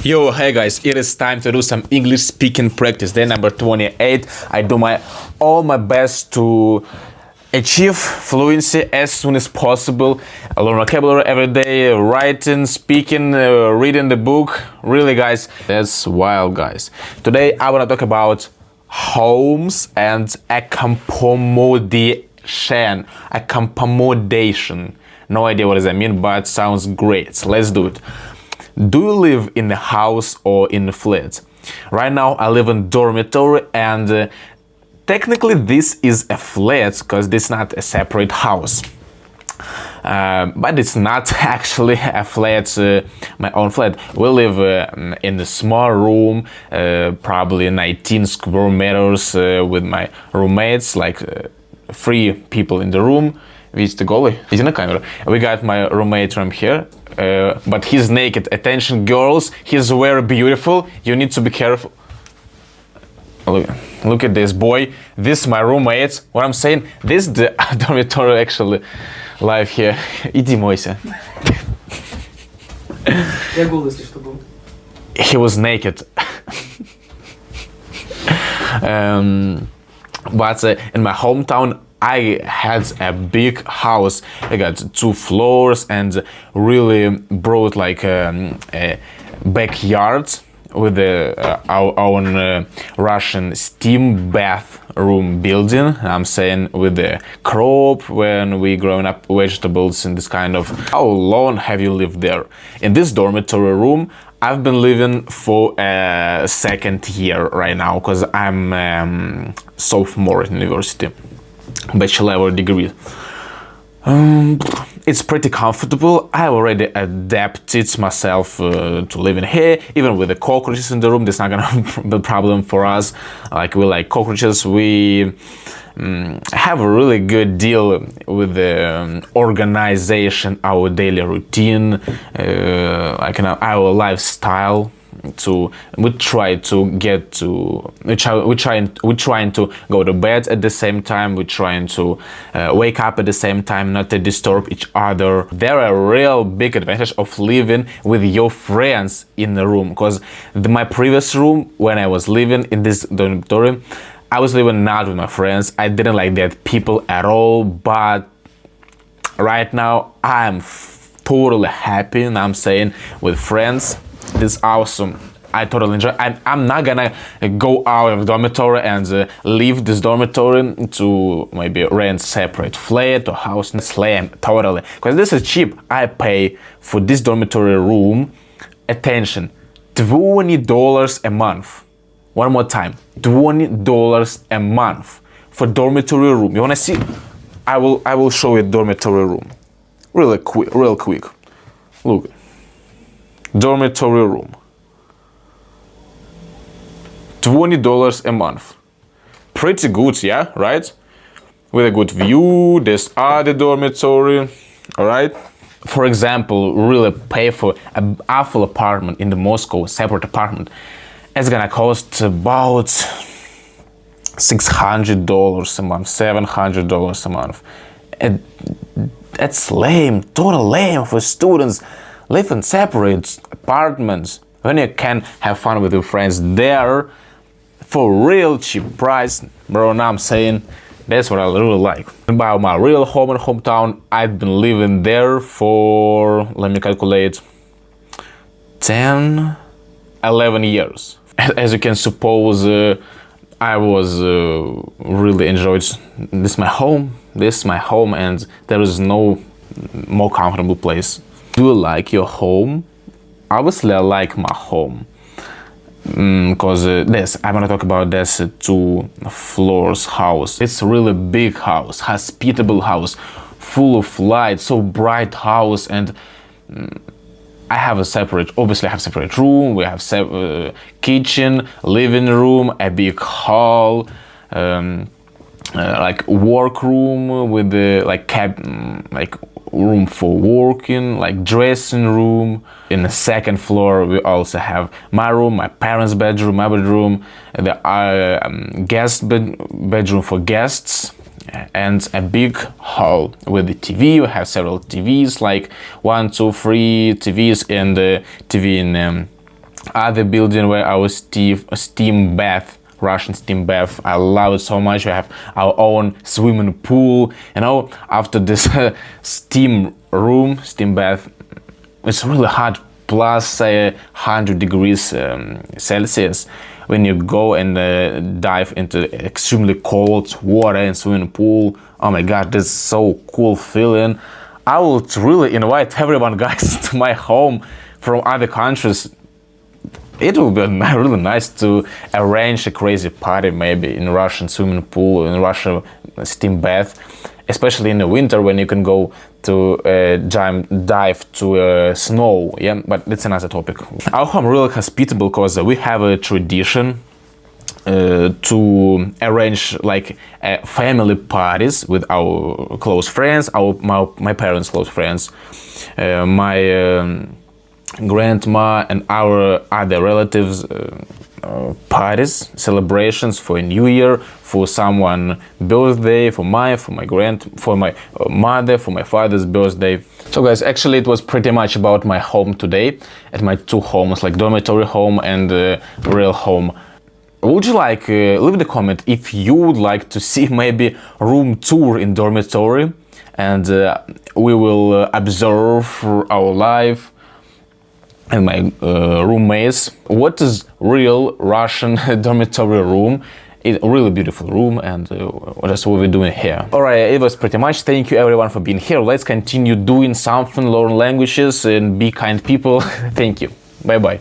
Yo, hey guys, it is time to do some English speaking practice. Day number 28. I do all my best to achieve fluency as soon as possible. I learn vocabulary every day, writing, speaking, reading the book. Really, guys, that's wild, guys. Today I want to talk about homes and accommodation. Accommodation. No idea what does that mean, but sounds great. So let's do it. Do you live in a house or in a flat? Right now I live in dormitory, and technically this is a flat because this is not a separate house. But it's not actually a flat, my own flat. We live in a small room, probably 19 square meters, with my roommates, like 3 people in the room. Видите голый? Иди на камеру. We got my roommate from here, but he's naked. Attention, girls, he's very beautiful. You need to be careful. Look at this boy. This is my roommate. What I'm saying, this is the dormitory actually life here. Иди мойся. Я голый, если что, был. He was naked. But in my hometown, I had a big house. I got 2 floors and really broad, like a backyard with our own Russian steam bathroom building. I'm saying with the crop when we growing up vegetables and this kind of. How long have you lived there? In this dormitory room, I've been living for a 2nd year right now because I'm sophomore at university. Bachelor degree. It's pretty comfortable. I already adapted myself to living here. Even with the cockroaches in the room, that's not gonna be a problem for us. Like, we like cockroaches. We have a really good deal with the organization, our daily routine, like our lifestyle. We're trying to go to bed at the same time. We're trying to wake up at the same time, not to disturb each other. There are a real big advantage of living with your friends in the room, because my previous room, when I was living in this dormitory, I was living not with my friends. I didn't like that people at all, but right now I'm totally happy, and I'm saying with friends. This is awesome. I totally enjoy. I'm not gonna go out of the dormitory and leave this dormitory to maybe rent separate flat or house and slam totally, because this is cheap. I pay for this dormitory room, attention, $20 a month. One more time, $20 a month for dormitory room. You wanna see? I will show you dormitory room, real quick. Look. Dormitory room, $20 a month. Pretty good, yeah, right? With a good view. This other dormitory, all right? For example, really pay for an awful apartment in the Moscow, separate apartment. It's gonna cost about $600 a month, $700 a month. And that's lame, total lame for students. Live in separate apartments when you can have fun with your friends there for real cheap price, bro. Now I'm saying that's what I really like. About my real home and hometown, I've been living there for, let me calculate, 11 years. As you can suppose, I was really enjoyed. This is my home, and there is no more comfortable place. Do you like your home? Obviously, I like my home. Because I'm gonna talk about this 2 floors house. It's a really big house, hospitable house, full of light, so bright house, and I have separate room. We have kitchen, living room, a big hall, like work room with the like room for working, like dressing room. In the 2nd floor, we also have my room, my parents' bedroom, my bedroom, the bedroom for guests, and a big hall with the TV. We have several TVs, like 1, 2, 3 TVs, and the TV in other building where our steam bath, Russian steam bath. I love it so much. We have our own swimming pool. You know, after this steam bath, it's really hot, plus 100 degrees Celsius. When you go and dive into extremely cold water and swimming pool, oh my god, this is so cool feeling. I would really invite everyone, guys, to my home from other countries. It would be really nice to arrange a crazy party, maybe in Russian swimming pool, in Russian steam bath, especially in the winter when you can go to dive to snow. Yeah, but that's another topic. Our home really hospitable because we have a tradition to arrange like family parties with our close friends, my parents' close friends, my grandma and our other relatives, parties, celebrations for a new year, for someone birthday, for my mother, for my father's birthday. So guys, actually it was pretty much about my home today, at my two homes, like dormitory home and real home. Would you like, leave the comment if you would like to see maybe room tour in dormitory, and we will observe our life and my roommates. What is real Russian dormitory room? It's a really beautiful room, and that's what we're doing here. Alright, it was pretty much. Thank you everyone for being here. Let's continue doing something, learn languages and be kind people. Thank you. Bye bye.